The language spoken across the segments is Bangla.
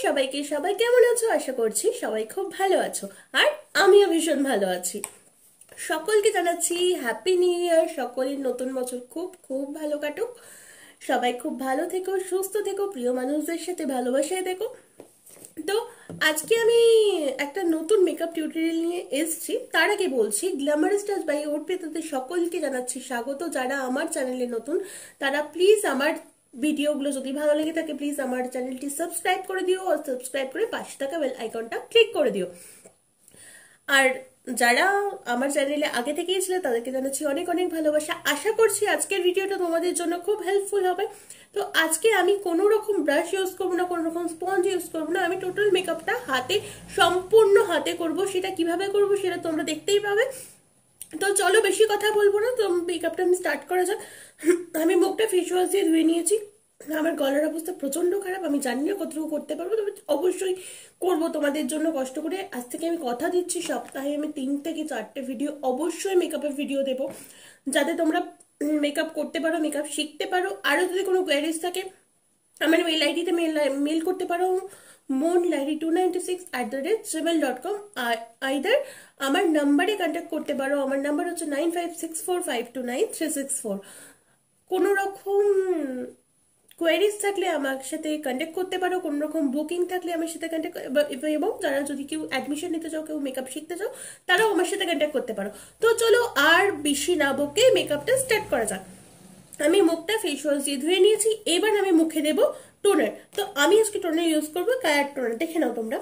সবাইকে। সবাই কেমন আছো? আশা করছি সবাই খুব ভালো আছো, আর আমিও ভীষণ ভালো আছি। সকলকে জানাচ্ছি হ্যাপি নিউ ইয়ার। সকলের নতুন বছর খুব খুব ভালো কাটুক। সবাই খুব ভালো থেকো, সুস্থ থেকো, প্রিয় মানুষদের সাথে ভালোবাসায় থেকো। তো আজকে আমি একটা নতুন মেকআপ টিউটোরিয়াল নিয়ে এসেছি। তার আগে বলছি, গ্ল্যামারাস টাচ বাই অর্পিতাদের সকলকে জানাচ্ছি স্বাগত। যারা আমার চ্যানেলে নতুন তারা প্লিজ আমার ভিডিওগুলো যদি ভালো লেগে থাকে প্লিজ আমার চ্যানেলটি সাবস্ক্রাইব করে দিও, আর সাবস্ক্রাইব করে পাশে থাকা বেল আইকনটা ক্লিক করে দিও। আর যারা আমার চ্যানেলে আগে থেকেই ছিল তাদেরকে জানাচ্ছি অনেক অনেক ভালোবাসা। আশা করছি আজকের ভিডিওটা তোমাদের জন্য খুব হেল্পফুল হবে। তো আজকে আমি কোনো রকম ব্রাশ ইউজ করবো না, কোনো রকম স্পঞ্জ ইউজ করবো না। আমি টোটাল মেকআপটা হাতে, সম্পূর্ণ হাতে করব। সেটা কিভাবে করব সেটা তোমরা দেখতেই পাবে। তো চলো বেশি কথা বলবো না, তো মেকআপটা আমি স্টার্ট করা যাক। আমি মুখটা ফেস ওয়াশ দিয়ে ধুয়ে নিয়েছি। আমার গলার অবস্থা প্রচন্ড খারাপ, আমি জানি না কতটুকু করতে পারবো, তবে অবশ্যই করবো তোমাদের জন্য কষ্ট করে। আজ থেকে আমি কথা দিচ্ছি, সপ্তাহে আমি 3 থেকে 4টে ভিডিও অবশ্যই মেকআপের ভিডিও দেবো, যাতে তোমরা মেকআপ করতে পারো, মেকআপ শিখতে পারো। আরও যদি কোনো কোয়ারিজ থাকে আমার মেল আইডিতে মেল করতে পারো, moonlighty296@gmail.com। আর আইদার আমার নাম্বারে কন্ট্যাক্ট করতে পারো। আমার নাম্বার হচ্ছে 9564529364। কোনো রকম কোয়ারিজ থাকলে আমার সাথে কন্ট্যাক্ট করতে পারো, কোনো রকম বুকিং থাকলে আমার সাথে কন্ট্যাক্ট, এবং যারা যদি কেউ অ্যাডমিশন নিতে চাও, কেউ মেকআপ শিখতে চাও, তারাও আমার সাথে কন্ট্যাক্ট করতে পারো। তো চলো আর বেশি না বকে মেকআপটা স্টার্ট করা যাক। আমি মুখটা ফেস ওয়াশ দিয়ে ধুয়ে নিয়েছি, এবার আমি মুখে দেব টোনার। তো আমি আজকে টোনার ইউজ করবো কায়ার টোনার, দেখে নাও তোমরা।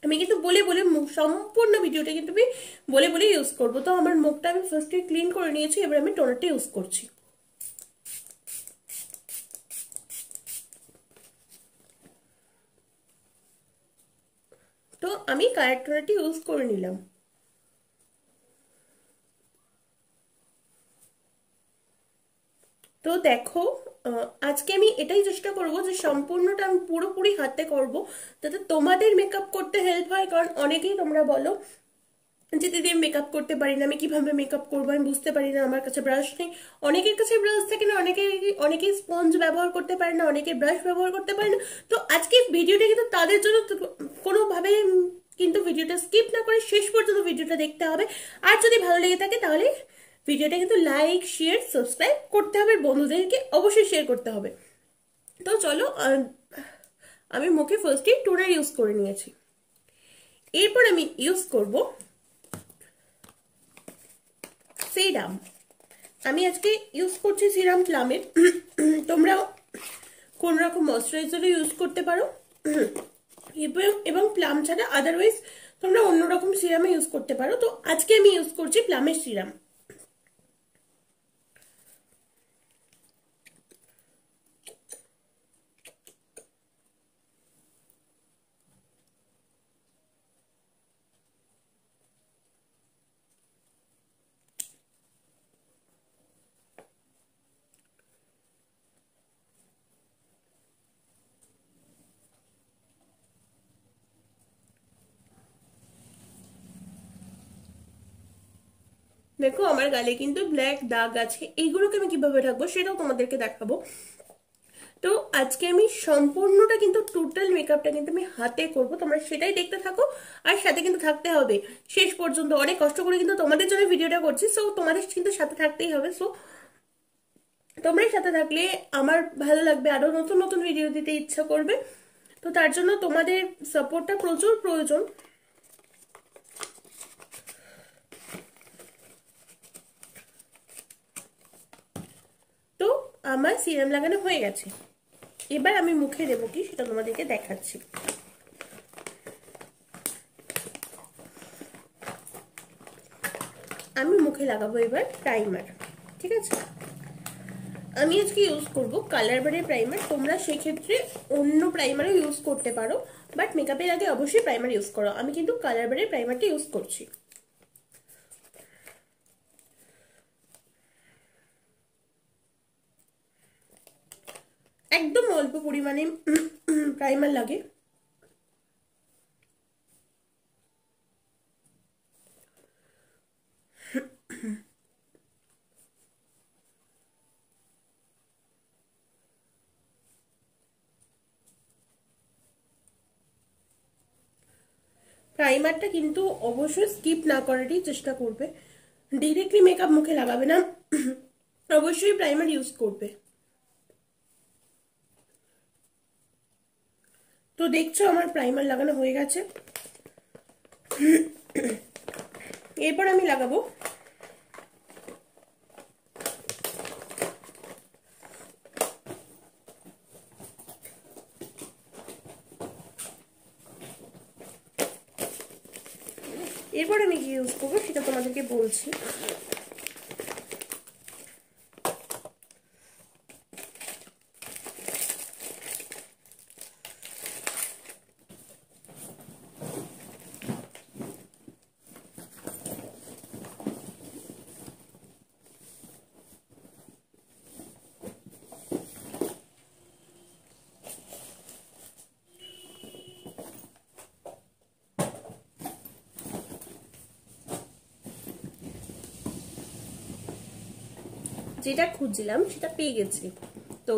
আমি কিন্তু বলে বলে সম্পূর্ণ ভিডিওটা কিন্তু আমি বলে বলে ইউজ করবো। তো আমার মুখটা আমি ফার্স্টে ক্লিন করে নিয়েছি, এবার আমি টোনারটা ইউজ করছি। তো আমি কায়ার টোনারটি ইউজ করে নিলাম। তো দেখো, আজকে আমি এটাই চেষ্টা করবো যে সম্পূর্ণটা আমি পুরোপুরি হাতে করব, যাতে তোমাদের মেকআপ করতে হেল্প হয়। কারণ অনেকেই তোমরা বলো যে দিদি আমি মেকআপ করতে পারি না, আমি কিভাবে মেকআপ করবো, আমি বুঝতে পারি না, আমার কাছে ব্রাশ নেই। অনেকের কাছে ব্রাশ থাকে না, অনেকেই স্পঞ্জ ব্যবহার করতে পারে না, অনেকে ব্রাশ ব্যবহার করতে পারে না। তো আজকে ভিডিওটা কিন্তু তাদের জন্য। কোনোভাবে কিন্তু ভিডিওটা স্কিপ না করে শেষ পর্যন্ত ভিডিওটা দেখতে হবে। আর যদি ভালো লেগে থাকে তাহলে ভিডিওটা কিন্তু লাইক, শেয়ার, সাবস্ক্রাইব করতে হবে, বন্ধুদেরকে অবশ্যই শেয়ার করতে হবে। তো চলো, আমি মুখে ফার্স্টে টোনার ইউজ করে নিয়েছি। এরপর আমি ইউজ করব সিরাম। আমি আজকে ইউজ করছি সিরাম প্লামের। তোমরা কোন রকম ময়শ্চারাইজারও ইউজ করতে পারো, এবং প্লাম ছাড়া আদারওয়াইজ তোমরা অন্যরকম সিরামে ইউজ করতে পারো। তো আজকে আমি ইউজ করছি প্লামের সিরাম। দেখো আমার গালে কিন্তু ব্ল্যাক দাগ আছে, এইগুলোকে আমি কিভাবে রাখবো সেটাও তোমাদেরকে দেখাবো। তো আজকে আমি সম্পূর্ণটা কিন্তু টোটাল মেকআপটা কিন্তু আমি হাতে করব, তোমরা সেটাই দেখতে থাকো। আর সাথে কিন্তু থাকতে হবে শেষ পর্যন্ত। অনেক কষ্ট করে কিন্তু তোমাদের জন্য ভিডিওটা করছি, সো তোমাদের কিন্তু সাথে থাকতেই হবে। সো তোমরাই সাথে থাকলে আমার ভালো লাগবে, আরো নতুন নতুন ভিডিও দিতে ইচ্ছা করবে। তো তার জন্য তোমাদের সাপোর্টটা প্রচুর প্রয়োজন। তো আমার সিরাম লাগানো হয়ে গেছে, এবার আমি মুখে দেবো কি সেটা তোমাদেরকে দেখাচ্ছি। আমি মুখে লাগাবো এবার প্রাইমার, ঠিক আছে। আমি আজকে ইউজ করব কালার বারের প্রাইমার। তোমরা সেক্ষেত্রে অন্য প্রাইমারও ইউজ করতে পারো, বাট মেকআপের আগে অবশ্যই প্রাইমার ইউজ করো। আমি কিন্তু কালার বারের প্রাইমারটা ইউজ করছি। একদম অল্প পরিমাণে প্রাইমার লাগে। প্রাইমারটা কিন্তু অবশ্যই স্কিপ না করারই চেষ্টা করবে, ডিরেক্টলি মেকআপ মুখে লাগাবে না, অবশ্যই প্রাইমার ইউজ করবে। তো দেখছো আমার প্রাইমার লাগানো হয়ে গেছে। এরপর আমি লাগাবো এরপর আমি কি ইউজ করবো সেটা তোমাদেরকে বলছি। যেটা খুঁজছিলাম সেটা পেয়ে গেছি। তো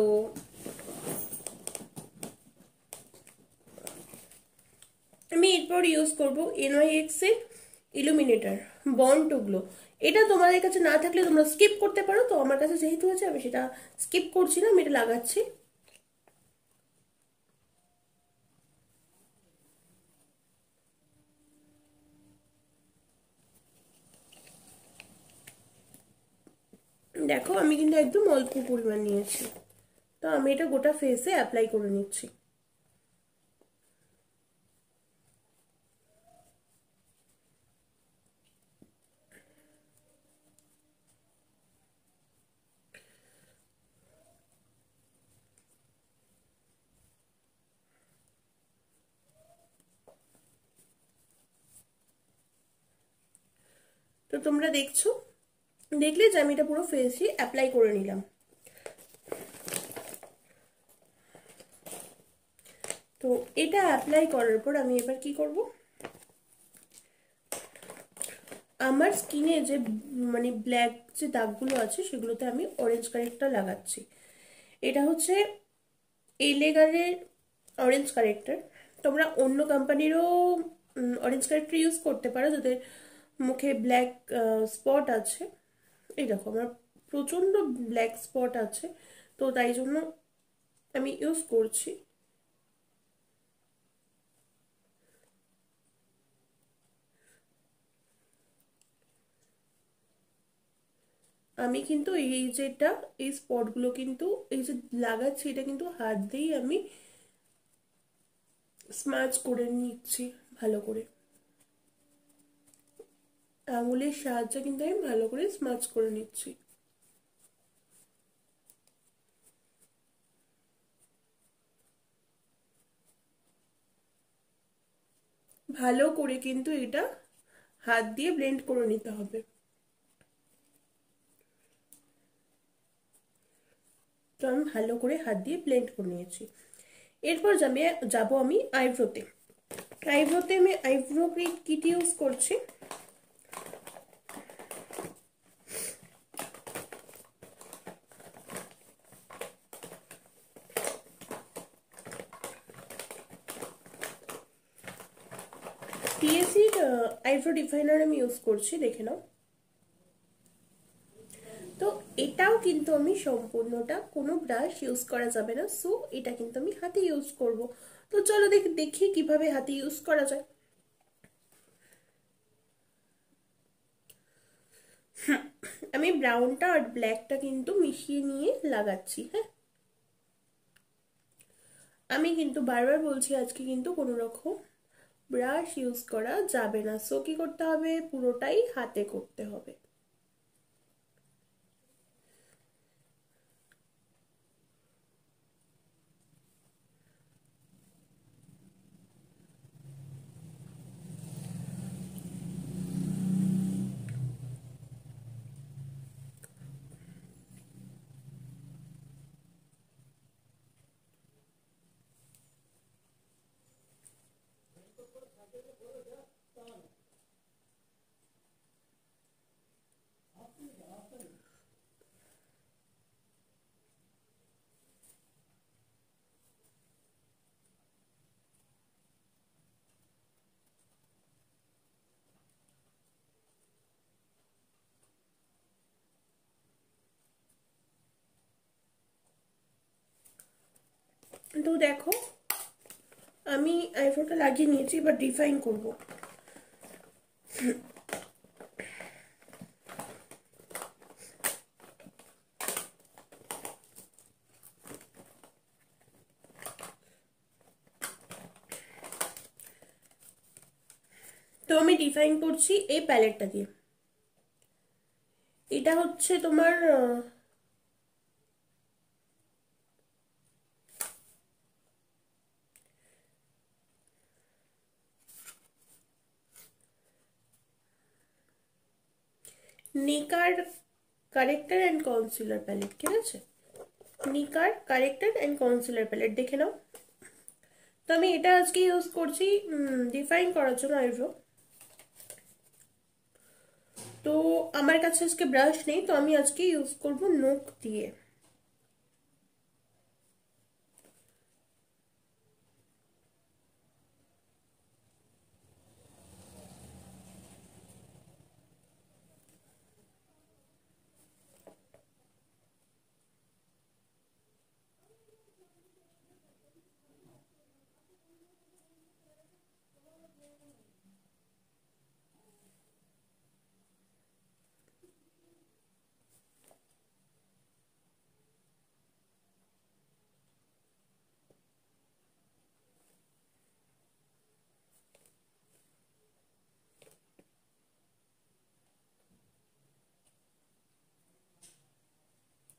আমি এরপর ইউজ করবো NYX এর ইলুমিনেটর বন্ড টু গ্লো। এটা তোমাদের কাছে না থাকলে তোমরা স্কিপ করতে পারো, তো আমার কাছে যেহেতু আছে আমি সেটা স্কিপ করছি না, আমি এটা লাগাচ্ছি। দেখো আমি কিন্তু একদম অল্প পরিমাণ নিয়েছি, তো আমি এটা গোটা ফেসে অ্যাপ্লাই করে নিচ্ছি। তো তোমরা দেখছো, দেখলে যে আমি এটা পুরো ফেসে অ্যাপ্লাই করে নিলাম। তো এটা অ্যাপ্লাই করার পর আমি এবার কি করব, আমার স্কিনে যে মানে ব্ল্যাক যে দাগগুলো আছে সেগুলোতে আমি অরেঞ্জ কারেক্টার লাগাচ্ছি। এটা হচ্ছে এলেগারের অরেঞ্জ কারেক্টার। তোমরা অন্য কোম্পানিরও অরেঞ্জ কারেক্টার ইউজ করতে পারো যাদের মুখে ব্ল্যাক স্পট আছে। এই দেখো আমার প্রচণ্ড ব্ল্যাক স্পট আছে, তো তাই জন্য আমি ইউজ করছি। আমি কিন্তু এই যেটা এই স্পটগুলো কিন্তু এই যে লাগাচ্ছি এটা কিন্তু হাত দিয়েই আমি স্মাচ করে নিচ্ছি ভালো করে, আঙুলের সাহায্যে কিন্তু আমি ভালো করে স্মাচ করে নিচ্ছি। ভালো করে কিন্তু এটা হাত দিয়ে ব্লেন্ড করে নিতে হবে। তো আমি ভালো করে হাত দিয়ে ব্লেন্ড করে নিয়েছি। এরপর যাবো আমি আইব্রোতে। আইব্রোতে আমি আইব্রো কিট ইউজ করছি। টিএসির আইব্রো ডিফাইনার আমি ইউজ করছি, দেখে নাও। তো এটাও কিন্তু আমি সম্পূর্ণটা কোনো ব্রাশ ইউজ করা যাবে না, সো এটা কিন্তু আমি হাতে ইউজ করব। তো চলো দেখি কিভাবে হাতে ইউজ করা যায়। আমি ব্রাউনটা আর ব্ল্যাকটা কিন্তু মিশিয়ে নিয়ে লাগাচ্ছি। হ্যাঁ, আমি কিন্তু বারবার বলছি আজকে কিন্তু কোনো রকম ব্রাশ ইউজ করা যাবে না, সো কি করতে হবে, পুরোটাই হাতে করতে হবে। তো দেখো আমি আইব্রোটা লাগিয়ে নিয়েছি, এবার ডিফাইন করব। তো আমি ডিফাইন করছি এই প্যালেটটা দিয়ে। এটা হচ্ছে তোমার নিকার কারেক্টার অ্যান্ড কনসিলার প্যালেট, ঠিক আছে? নিকার কারেক্টার অ্যান্ড কনসিলার প্যালেট দেখে নাও। তো আমি এটা আজকে ইউজ করছি ডিফাইন করার জন্য আইব্রো। তো আমার কাছে আজকে ব্রাশ নেই, তো আমি আজকে ইউজ করব নখ দিয়ে।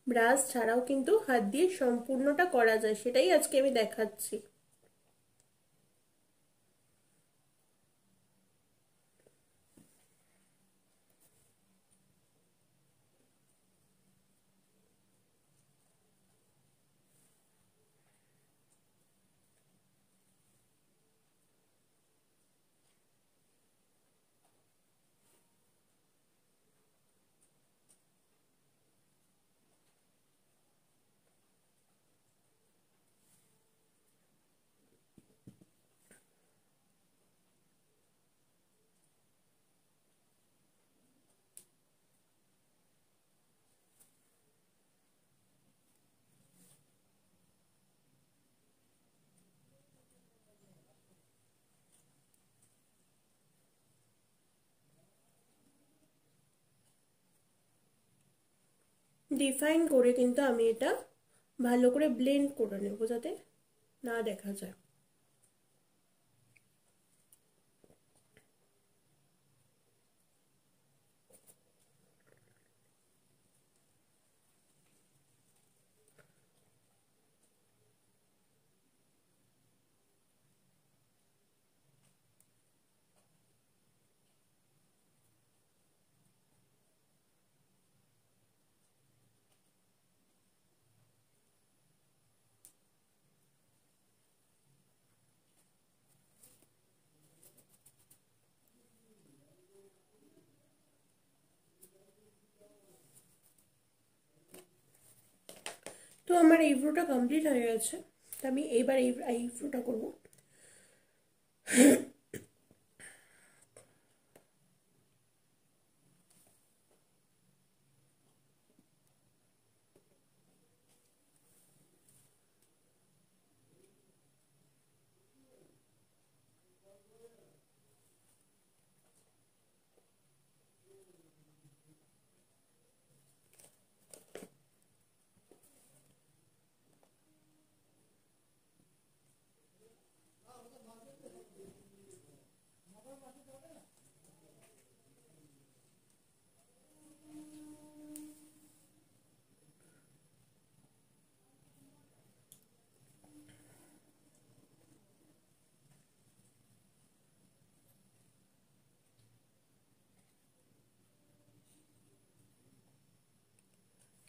ব্রাশ ছাড়াও কিন্তু হাত দিয়ে সম্পূর্ণটা করা যায়, সেটাই আজকে আমি দেখাচ্ছি। ডিফাইন করে কিন্তু আমি এটা ভালো করে ব্লেন্ড করে নেব যাতে না দেখা যায়। তো আমার আইব্রোটা কমপ্লিট হয়ে গেছে, তো আমি এইবার এই আইব্রোটা করব।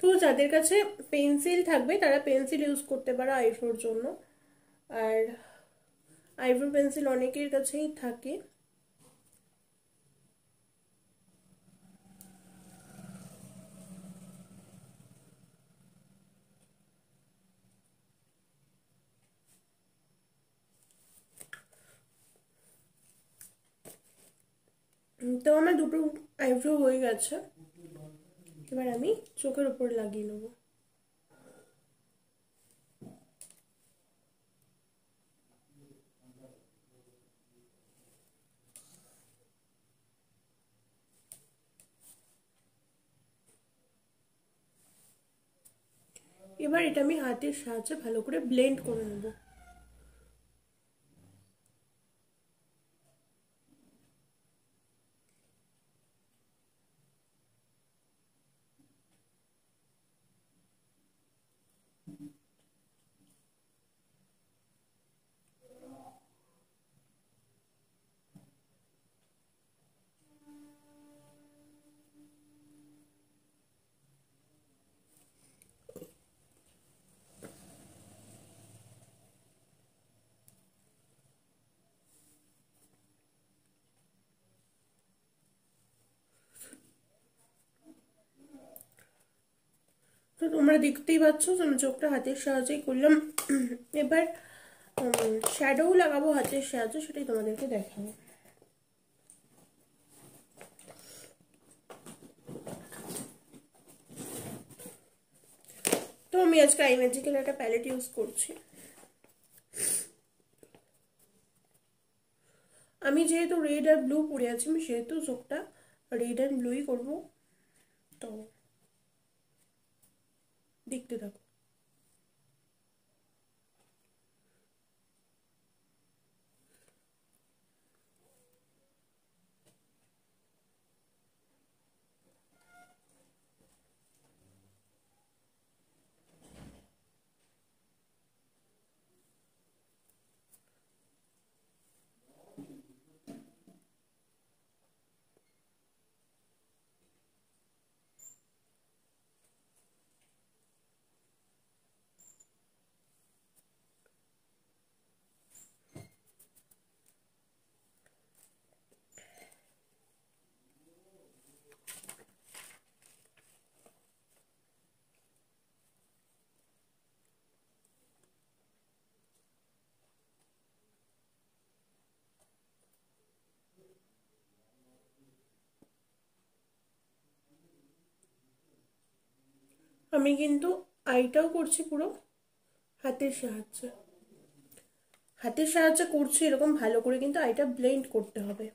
তো যাদের কাছে পেন্সিল থাকবে তারা পেন্সিল ইউজ করতে পারো আইব্রোর জন্য, আর আইব্রো পেন্সিল অনেকের কাছেই থাকে। তো আমার দুটো আইব্রো হয়ে গেছে, এবার আমি চোখের উপর লাগিয়ে নেব। এবার এটা আমি হাতের সাহায্যে ভালো করে ব্লেন্ড করে নেব। তো তোমরা দেখতেই পাচ্ছ আমি চোখটা হাতের সাহায্যেই করলাম। এবার শ্যাডো লাগাবো হাতের সাহায্যে, সেটাই তোমাদেরকে দেখাবো। তো আমি আজকে আই ম্যাজিক্যাল একটা প্যালেট ইউজ করছি। আমি যেহেতু রেড আর ব্লু পরে আছি, আমি সেহেতু চোখটা রেড অ্যান্ড ব্লুই করবো। তো দেখতে থাকো। আমি কিন্তু আইটাও করছি পুরো হাতের সাহায্যে। হাতের সাহায্যে করছি এরকম ভালো করে, কিন্তু আইটা ব্লেন্ড করতে হবে।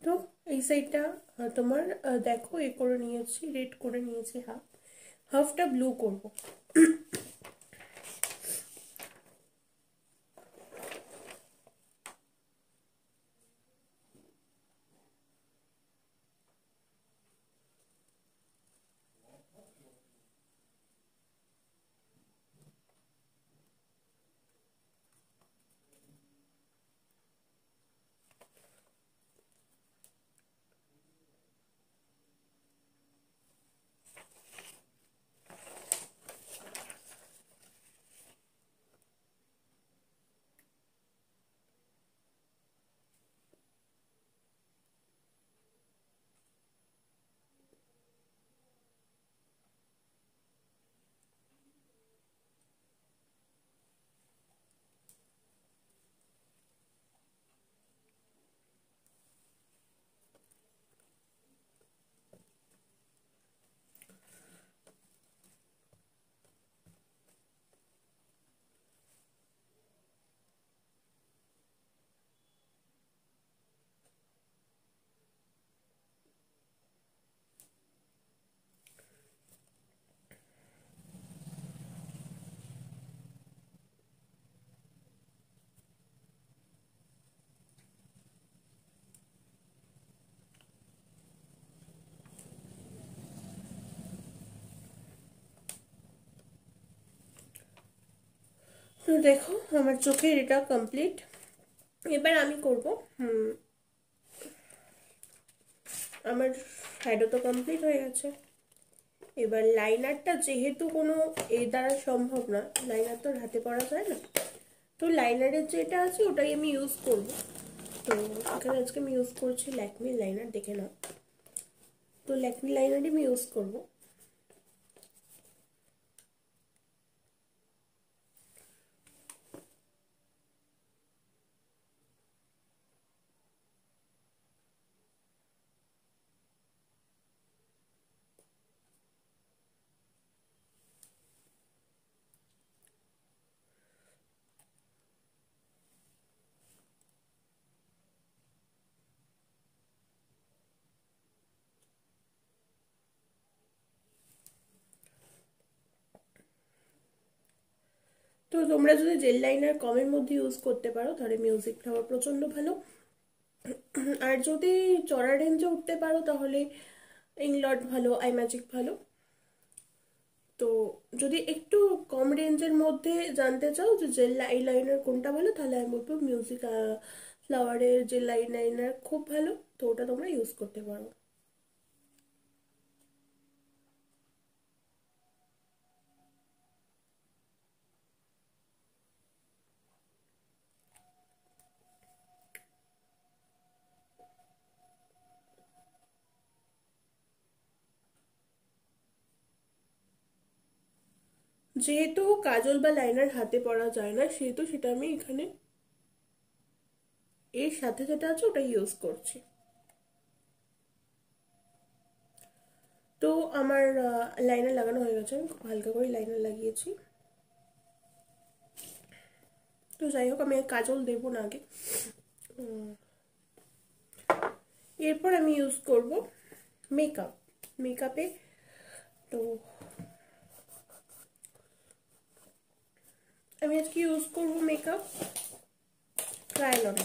তো এই সাইডটা তোমার দেখো এ করে নিয়েছি, রেড করে নিয়েছি হাফ, হাফটা ব্লু করব। তো দেখো আমার চোখের এটা কমপ্লিট। এবার আমি করব আমার শ্যাডো তো কমপ্লিট হয়ে গেছে। এবার লাইনারটা যেহেতু কোনো এর দ্বারা সম্ভব না, লাইনার তো হাতে পরা যায় না, তো লাইনারের যেটা আছে ওটাই আমি ইউজ করব। তো এখানে আজকে আমি ইউজ করছি ল্যাকমি লাইনার, দেখে নাও। তো ল্যাকমি লাইনারই আমি ইউজ করব। তো তোমরা যদি জেল লাইনার কমের মধ্যে ইউজ করতে পারো তাহলে মিউজিক ফ্লাওয়ার প্রচণ্ড ভালো। আর যদি চড়া রেঞ্জে উঠতে পারো তাহলে ইংলট ভালো, আই ম্যাজিক ভালো। তো যদি একটু কম রেঞ্জের মধ্যে জানতে চাও যে জেল আইলাইনার কোনটা ভালো, তাহলে আমি বলবো মিউজিক ফ্লাওয়ারের জেল আইলাইনার খুব ভালো, তো ওটা তোমরা ইউজ করতে পারো। যেহেতু কাজল বা লাইনার হাতে পরা যায় না, সেহেতু সেটা আমি এখানে এর সাথে যেটা আছে ওটা ইউজ করছি। তো আমার লাইনার লাগানো হয়ে গেছে, আমি খুব হালকা করে লাইনার লাগিয়েছি। তো যাই হোক, আমি কাজল দেবো না আগে। এরপর আমি ইউজ করব মেকআপ। মেকআপে তো আমি আজকে ইউজ করব মেকআপ ক্রায়োলনে।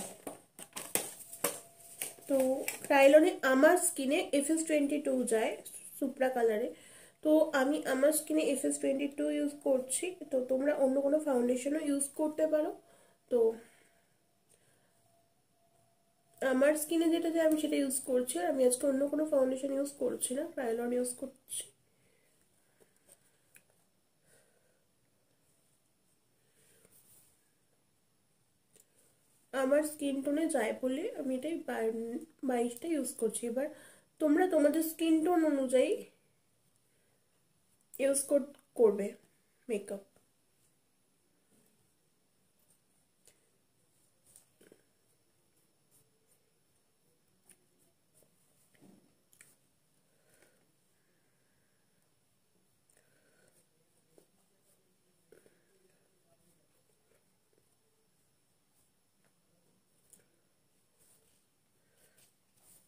তো ক্রায়োলনে আমার স্কিনে FS22 যায় সুপ্রা কালারে, তো আমি আমার স্কিনে FS22 ইউজ করছি। তো তোমরা অন্য কোনো ফাউন্ডেশনও ইউজ করতে পারো। তো আমার স্কিনে যেটা যায় আমি সেটা ইউজ করছি, আর আমি আজকে অন্য কোনো ফাউন্ডেশন ইউজ করছি না, ক্রায়োলন ইউজ করছি। আমার স্কিন টোনে যায় বলে আমি এটাই 22টা ইউজ করছি। এবার তোমরা তোমাদের স্কিন টোন অনুযায়ী ইউজ করবে মেকআপ।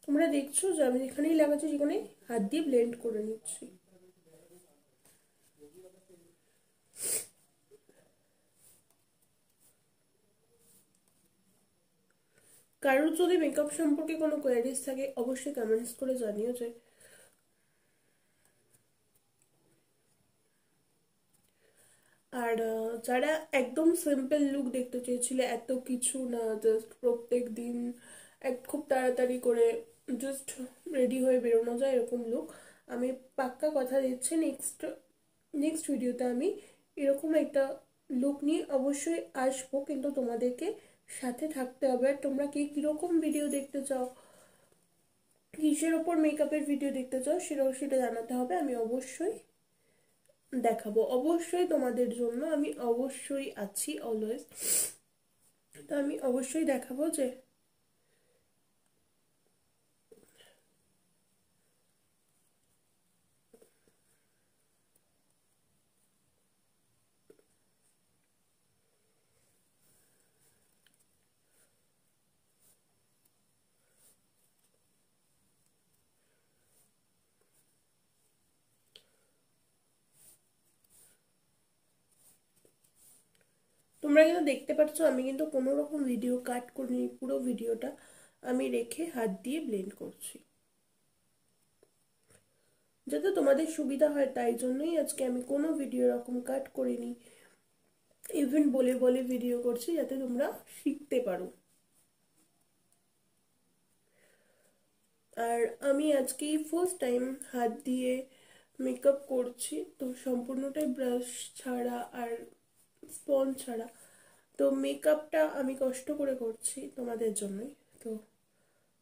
তোমরা দেখছো যে আমি যেখানেই লাগাচ্ছি সেখানে হাত দিয়ে ব্লেন্ড করে নিচ্ছি। কারোর যদি মেকআপ সম্পর্কে কোনো কোয়ারিজ থাকে অবশ্যই কমেন্টস করে জানিও। যে আর যারা একদম সিম্পল লুক দেখতে চেয়েছিলে, এত কিছু না, জাস্ট প্রত্যেক দিন খুব তাড়াতাড়ি করে জাস্ট রেডি হয়ে বেরোনো যায় এরকম লুক, আমি পাক্কা কথা দিচ্ছি নেক্সট নেক্সট ভিডিওতে আমি এরকম একটা লুক নিয়ে অবশ্যই আসবো। কিন্তু তোমাদেরকে সাথে থাকতে হবে। আর তোমরা কে কীরকম ভিডিও দেখতে চাও, কিসের ওপর মেকআপের ভিডিও দেখতে চাও, সেটা জানাতে হবে। আমি অবশ্যই দেখাবো, অবশ্যই তোমাদের জন্য আমি অবশ্যই আছি অলওয়েজ। তো আমি অবশ্যই দেখাবো যে তোমরা কিন্তু দেখতে পাচ্ছ আমি কিন্তু কোনো রকম ভিডিও কাট করিনি, পুরো ভিডিওটা আমি রেখে হাত দিয়ে ব্লেন্ড করছি যাতে তোমাদের সুবিধা হয়। তাই জন্যই আজকে আমি কোনো ভিডিও এরকম কাট করিনি, ইভেন বলে বলে ভিডিও করছি যাতে তোমরা শিখতে পারো। আর আমি আজকেই ফার্স্ট টাইম হাত দিয়ে মেকআপ করছি, তো সম্পূর্ণটাই ব্রাশ ছাড়া আর স্পঞ্জ ছাড়া। তো মেকআপটা আমি কষ্ট করে করছি তোমাদের জন্যই। তো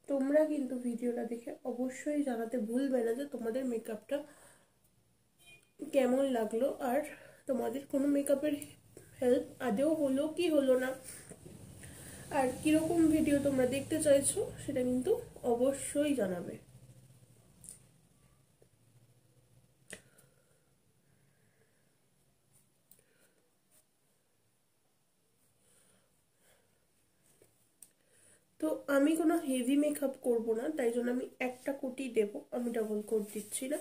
তোমরা কিন্তু ভিডিওটা দেখে অবশ্যই জানাতে ভুলবে না যে তোমাদের মেকআপটা কেমন লাগলো, আর তোমাদের কোনো মেকআপের হেল্প আদেও হলো কি হলো না, আর কীরকম ভিডিও তোমরা দেখতে চাইছো সেটা কিন্তু অবশ্যই জানাবে। তো আমি কোনো হেভি মেকআপ করব না, তাই জন্য আমি একটা কোটই দেব, আমি ডাবল কোট দিচ্ছি না।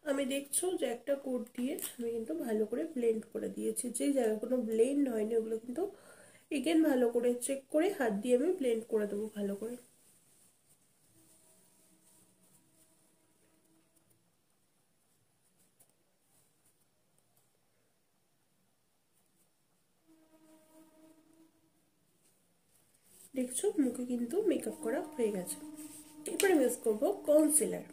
আমি দেখছো যে একটা কোট দিয়ে আমি কিন্তু ভালো করে ব্লেন্ড করে দিয়েছি। যে জায়গাগুলো ব্লেন্ড হয়নি ওগুলো কিন্তু এগেন ভালো করে চেক করে হাত দিয়ে আমি ব্লেন্ড করে দেবো ভালো করে। দেখছো মুখে কিন্তু মেকআপ করা হয়ে গেছে। এরপরে আমি ইউজ করবো কনসিলার।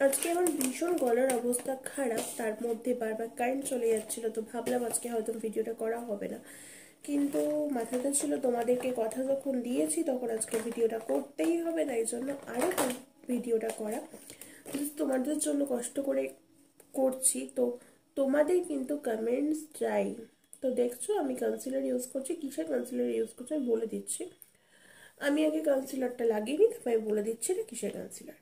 আজকে আমার ভীষণ গলার অবস্থা খারাপ, তার মধ্যে বারবার কারেন্ট চলে যাচ্ছিল, তো ভাবলাম আজকে হয়তো ভিডিওটা করা হবে না, কিন্তু মাথাতে ছিল তোমাদেরকে কথা যখন দিয়েছি তখন আজকে ভিডিওটা করতেই হবে, তাই জন্য আরও ভিডিওটা করা। তোমাদের জন্য কষ্ট করে করছি, তো তোমাদের কিন্তু কমেন্টস চাই। তো দেখছো আমি কনসিলার ইউজ করছি। কিসের কনসিলার ইউজ করছি আমি বলে দিচ্ছি। আমি আগে কনসিলারটা লাগিয়ে নিই, তারপর আমি বলে দিচ্ছি না কিসের কনসিলার।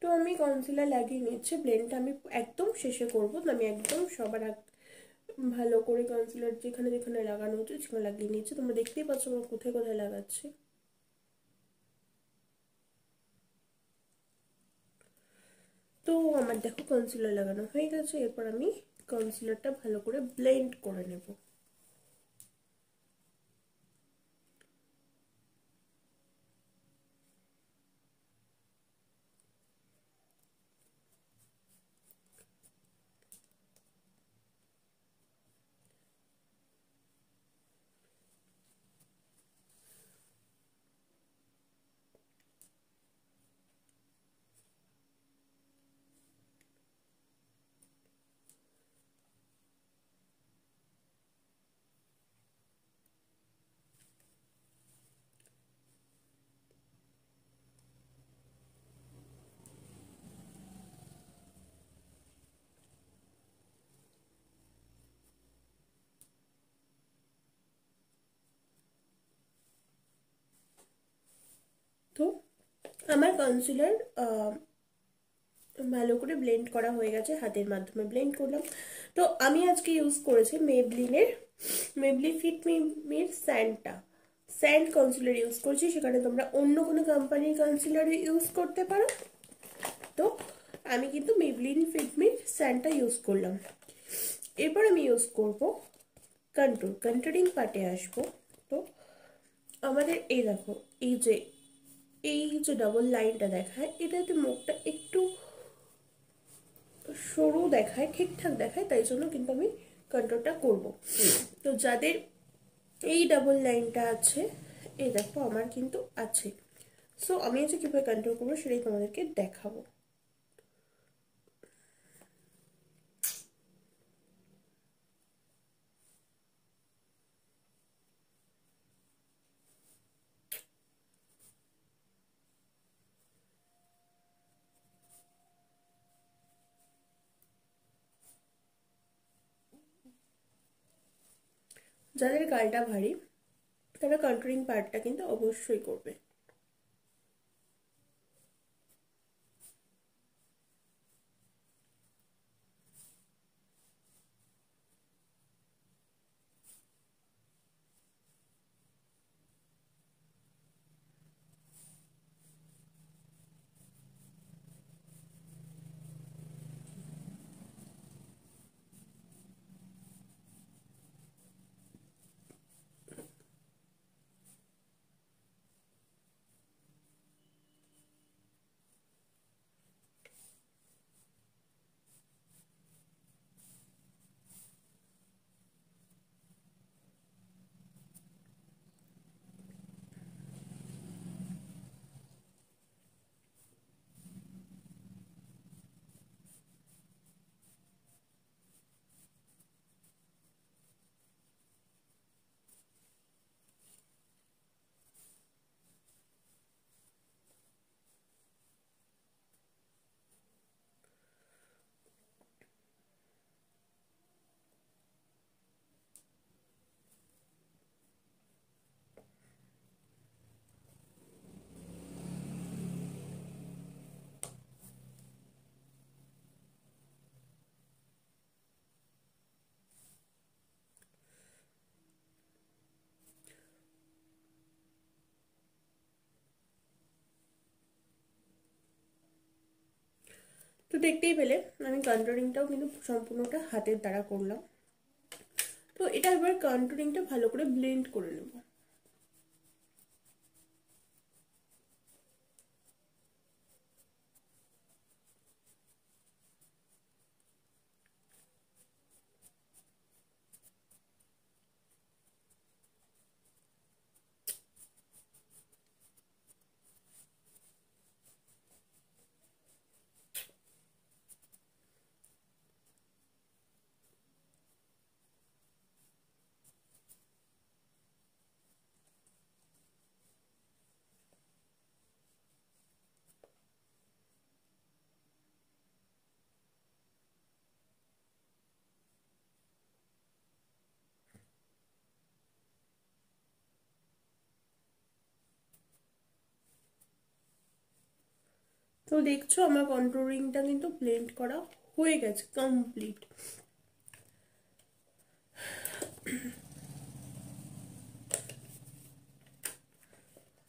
তো আমি কনসিলার লাগিয়ে নিচ্ছি। ব্লেন্ডটা আমি একদম শেষে করবো, তো আমি একদম সবার আগে ভালো করে কনসিলার যেখানে যেখানে লাগানো হচ্ছে সেখানে লাগিয়ে নিচ্ছি। তোমরা দেখতেই পাচ্ছ আমার কোথায় কোথায় লাগাচ্ছি। তো আমার দেখো কনসিলার লাগানো হয়ে গেছে। এরপর আমি কনসিলারটা ভালো করে ব্লেন্ড করে নেব। তো আমার কনসিলার ভালো করে ব্লেন্ড করা হয়ে গেছে, হাতের মাধ্যমে ব্লেন্ড করলাম। তো আমি আজকে ইউজ করেছি Maybelline fit me sand concealer use করছি। সেখানে তোমরা অন্য কোনো কোম্পানির কনসিলার ইউজ করতে পারো। তো আমি কিন্তু মেবলিন ফিট মির স্যান্ডটা ইউজ করলাম। এরপর আমি ইউজ করব কন্টুরিং পার্টে আসবো। তো আমাদের এই দেখো এই যে ডাবল লাইনটা দেখায়, এটাতে মুখটা একটু সরু দেখায়, ঠিকঠাক দেখায়, তাই জন্য কিন্তু আমি কন্ট্রোলটা করব। তো যাদের এই ডাবল লাইনটা আছে, এই দেখো আমার কিন্তু আছে। সো আমি আজকে কীভাবে কন্ট্রোল করবো সেটাই তোমাদেরকে দেখাবো। যাদের গালটা ভারী তারা কন্ট্রোলিং পার্টটা কিন্তু অবশ্যই করবে। তো দেখতেই পেলে আমি কন্ট্রোলিংটাও কিন্তু সম্পূর্ণটা হাতের দ্বারা করলাম। তো এটা এবার কন্ট্রোলিংটা ভালো করে ব্লেন্ড করে নেব। তো দেখছো আমার কন্ট্রোলিংটা কিন্তু ব্লেন্ড করা হয়ে গেছে কমপ্লিট।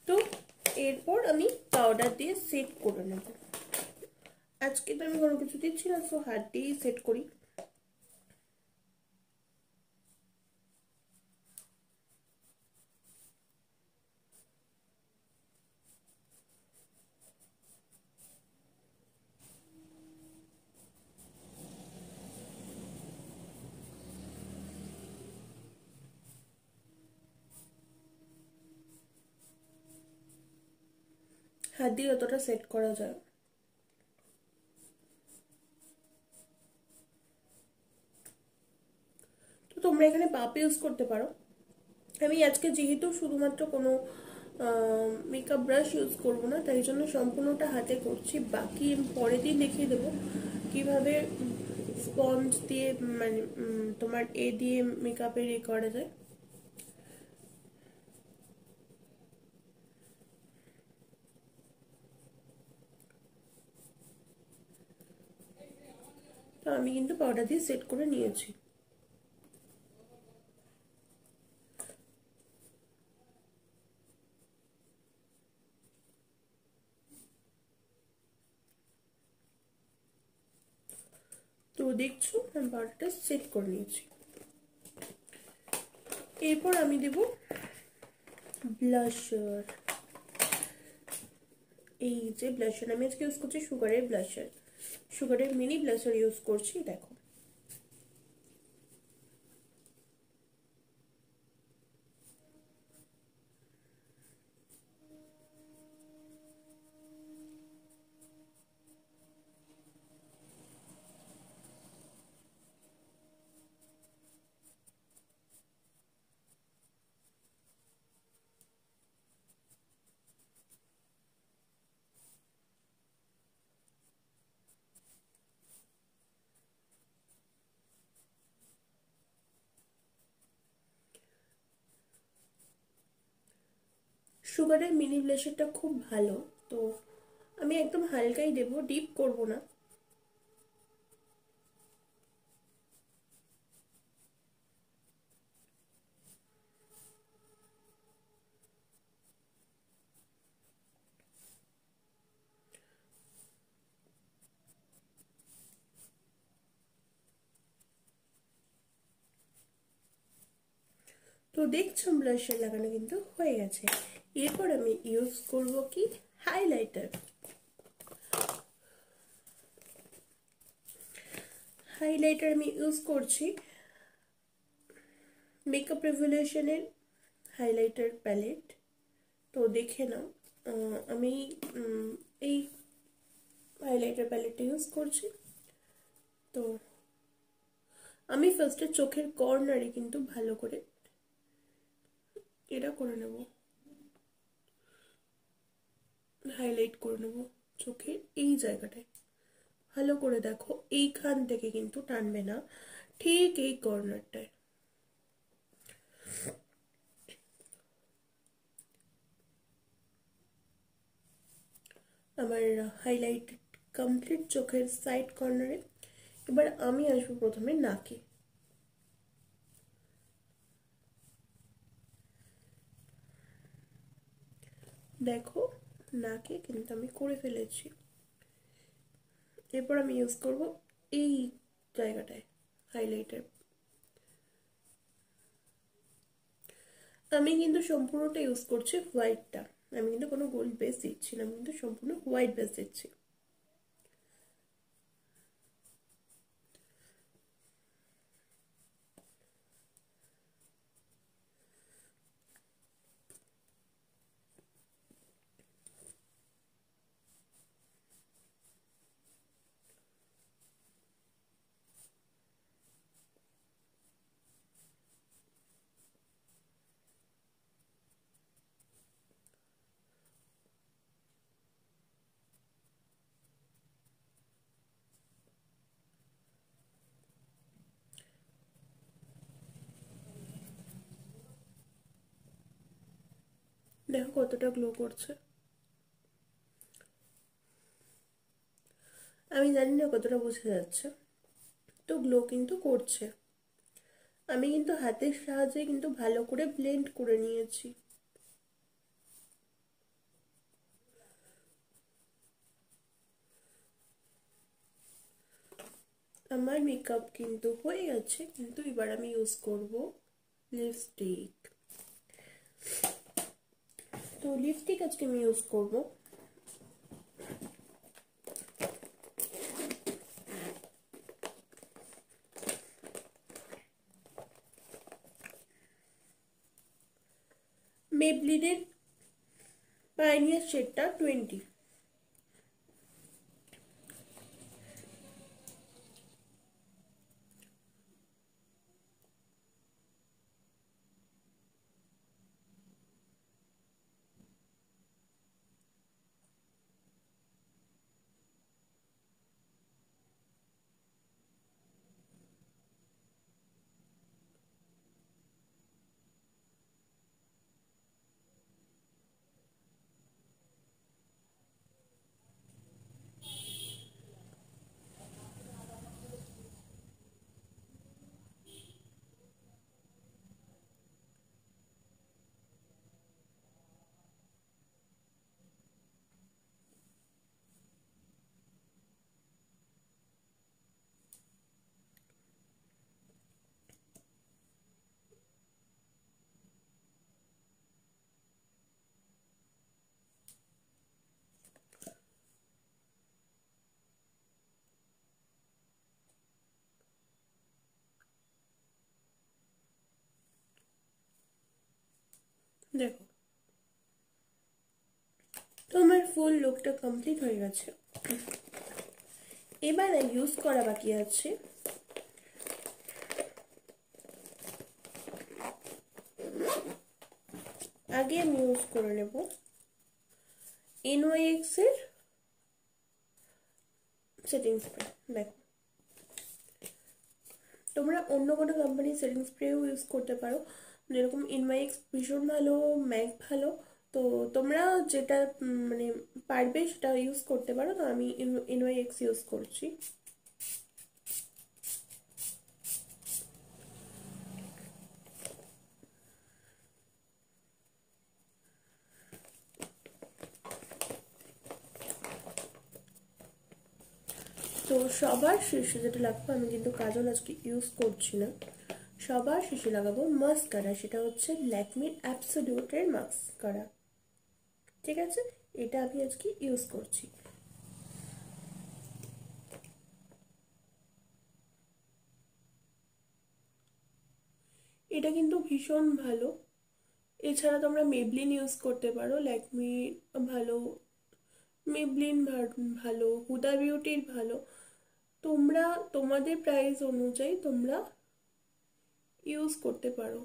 তো এরপর আমি পাউডার দিয়ে সেট করে নেব। আজকে তো আমি কোনো কিছু দিচ্ছি না, সো হাত দিয়েই সেট করি। হাত দিয়ে অতটা সেট করা যায়। তো তোমরা এখানে পাপ ইউজ করতে পারো। আমি আজকে যেহেতু শুধুমাত্র কোনো মেকআপ ব্রাশ ইউজ করবো না, তাই জন্য সম্পূর্ণটা হাতে করছি। বাকি পরের দিন দেখিয়ে দেবো কীভাবে স্পঞ্জ দিয়ে মানে তোমার দিয়ে মেকআপের করা যায়। তো আমি কিন্তু পাউডার দিয়ে সেট করে নিয়েছি। তো দেখছো আমি পাউডারটা সেট করে নিয়েছি। এরপর আমি দেব ব্লাশার। এই যে ব্লাশার আমি আজকে ইউজ করছি সুগারের ব্লাশার, সুগারের মিনি ব্লাশার ইউজ করছি। দেখো সুগারের মিনি ব্লাশারটা খুব ভালো। তো আমি একদম হালকাই দেবো, ডিপ করব না। তো দেখছো ব্লাশার লাগানো কিন্তু হয়ে গেছে। এরপর আমি ইউজ করব কি হাইলাইটার। হাইলাইটার আমি ইউজ করছি মেকআপ রেভলিউশনের হাইলাইটার প্যালেট। তো দেখে নাও আমি এই হাইলাইটার প্যালেটটা ইউজ করছি। তো আমি ফার্স্টে চোখের কর্নারে কিন্তু ভালো করে এটা করে নেব, হাইলাইট করে নেব চোখের এই জায়গাটায়। ভালো করে দেখো এইখান থেকে কিন্তু টানবে না, ঠিক এই কর্নারটায়। আমার হাইলাইট কমপ্লিট চোখের সাইড কর্নারে। এবার আমি আসবো প্রথমে নাকে। দেখো নাকে কিন্তু আমি করে ফেলেছি। এরপর আমি ইউজ করব এই জায়গাটায় হাইলাইটার। আমি কিন্তু সম্পূর্ণটা ইউজ করছি হোয়াইটটা, আমি কিন্তু কোনো গোল্ড বেস দিচ্ছি না, আমি কিন্তু সম্পূর্ণ হোয়াইট বেস দিচ্ছি। দেখো কতটা গ্লো করছে, আমি জানি না কতটা বোঝা যাচ্ছে, তো গ্লো কিন্তু করছে। আমি কিন্তু হাতের সাহায্যে কিন্তু ভালো করে ব্লেন্ড করে নিয়েছি। আমার মেকআপ কিন্তু হয়ে গেছে, কিন্তু এবার আমি ইউজ করব লিপস্টিক। তো লিপস্টিক আজকে আমি ইউজ করব মেবলিনের পাইনিয়ার শেডটা 20। দেখো তো আমার ফুল লুকটা কমপ্লিট হয়ে গেছে। এবার ইউজ করা বাকি আছে আগে আমি ইউজ করে নেব NYX এর সেটিং স্প্রে। দেখো তোমরা অন্য কোনো কোম্পানির সেটিং স্প্রেও ইউজ করতে পারো, যেরকম NYX ভীষণ ভালো, ম্যাক ভালো, তো তোমরা যেটা মানে পারবে সেটা ইউজ করতে পারো। তো আমি NYX ইউজ করছি। তো সবার শেষে যেটা লাগবে, আমি কিন্তু কাজল আজকে ইউজ করছি না, সবার শেষে লাগাবো মাস্কারা, সেটা হচ্ছে ল্যাকমির অ্যাবসোলিউটের মাস্কারা। ঠিক আছে, এটা আমি আজকে ইউজ করছি। এটা কিন্তু ভীষণ ভালো। এছাড়া তোমরা মেবলিন ইউজ করতে পারো, ল্যাকমি ভালো, মেবলিন ভালো, হুদা বিউটির ভালো। তোমরা তোমাদের প্রাইস অনুযায়ী তোমরা ইউজ করতে পারো।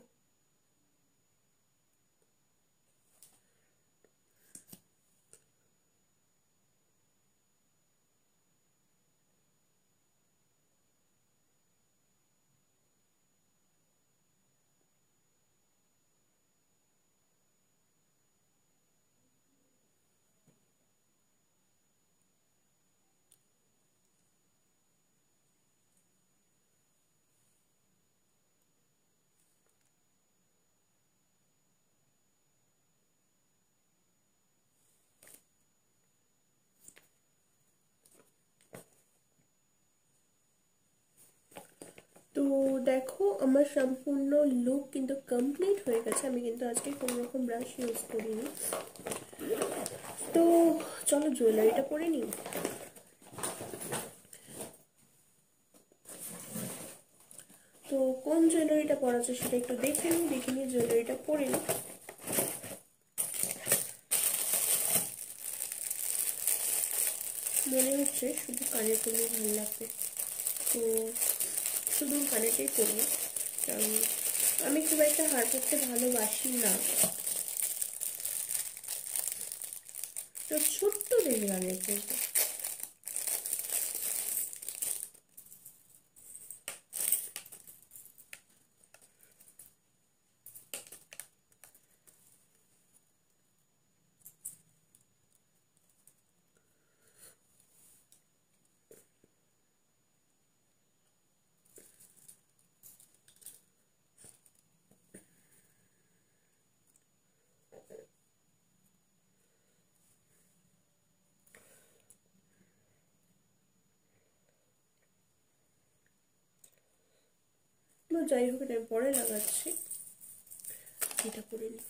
তো দেখো আমার সম্পূর্ণ লুক কিন্তু কমপ্লিট হয়ে গেছে। আমি কিন্তু আজকে কোনো রকম ব্রাশ ইউজ করিনি। তো চলো জুয়েলারিটা পরে নিই। তো কোন জুয়েলারিটা পরা আছে সেটা একটু দেখে নিই জুয়েলারিটা পরে নিই। মনে হচ্ছে শুধু কানে পরলে ভালো লাগবে, তো শুধু কানেটাই পরি, কারণ আমি খুব একটা হার করতে ভালোবাসি না। তো ছোট্ট দেখে কানের পরবো। যাই হোক, এটা পরে লাগাচ্ছি, এটা করে নিই।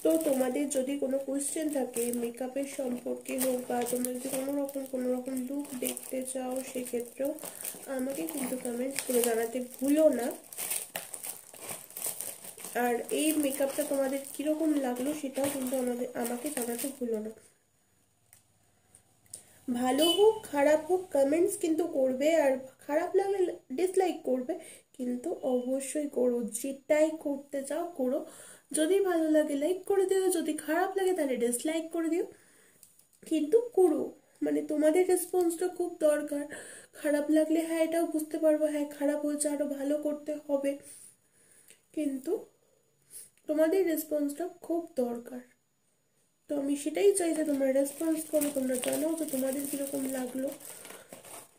তো তোমাদের যদি কোনো কোয়েশ্চেন থাকে মেকআপের সম্পর্কে হোক, বা তোমরা যদি কোনো রকম লুক দেখতে চাও, সেক্ষেত্রেও আমাকে কিন্তু কমেন্টস করে জানাতে ভুলো না। আর এই মেকআপটা তোমাদের কীরকম লাগলো সেটাও কিন্তু আমাকে জানাতে ভুলো না। ভালো হোক খারাপ হোক কমেন্টস কিন্তু করবে, আর খারাপ লাগলে ডিসলাইক করবে, কিন্তু অবশ্যই করো। যেটাই করতে চাও করো। যদি ভালো লাগে লাইক করে দিও, যদি খারাপ লাগে তাহলে ডিসলাইক করে দিও, কিন্তু করো। মানে তোমাদের রেসপন্সটা খুব দরকার। খারাপ লাগলে হ্যাঁ এটাও বুঝতে পারবো, হ্যাঁ খারাপ হয়েছে, আরও ভালো করতে হবে, কিন্তু তোমাদের রেসপন্সটা খুব দরকার। তো আমি সেটাই চাই যে তোমরা রেসপন্স করো, তোমরা জানাও যে তোমাদের কীরকম লাগলো।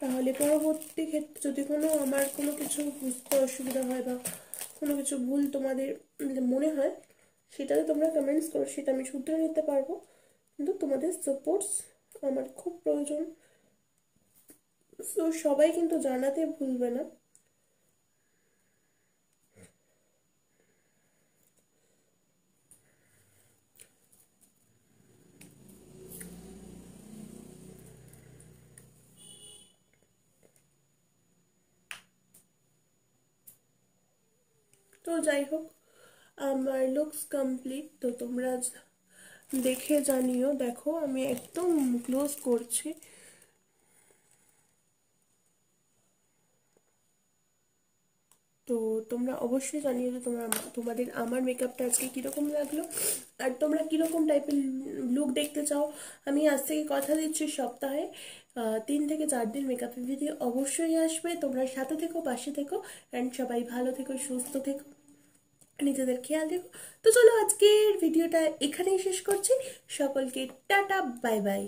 তাহলে পরবর্তী ক্ষেত্রে যদি আমার কোনো কিছু বুঝতে অসুবিধা হয় বা কোনো কিছু ভুল তোমাদের মনে হয়, সেটাতে তোমরা কমেন্টস করো, সেটা আমি শুধরে নিতে পারবো। কিন্তু তোমাদের সাপোর্টস আমার খুব প্রয়োজন। তো সবাই কিন্তু জানাতে ভুলবে না। তো যাই হোক, আমার লুকস কমপ্লিট। তো তোমরা দেখে জানিও। দেখো আমি একদম ক্লোজ করছি। তো তোমরা অবশ্যই জানিও যে তোমাদের আমার মেকআপটা আজকে কীরকম লাগলো, আর তোমরা কীরকম টাইপের লুক দেখতে চাও। আমি আজ থেকে কথা দিচ্ছি, সপ্তাহে 3 থেকে 4 দিন মেকআপের ভিডিও অবশ্যই আসবে। তোমরা সাথে থেকো, পাশে থেকো, অ্যান্ড সবাই ভালো থেকো, সুস্থ থেকো, নিজেদের খেয়াল রেখো। তো চলো আজকের ভিডিওটা এখানেই শেষ করছি। সকলকে টাটা, বাই বাই।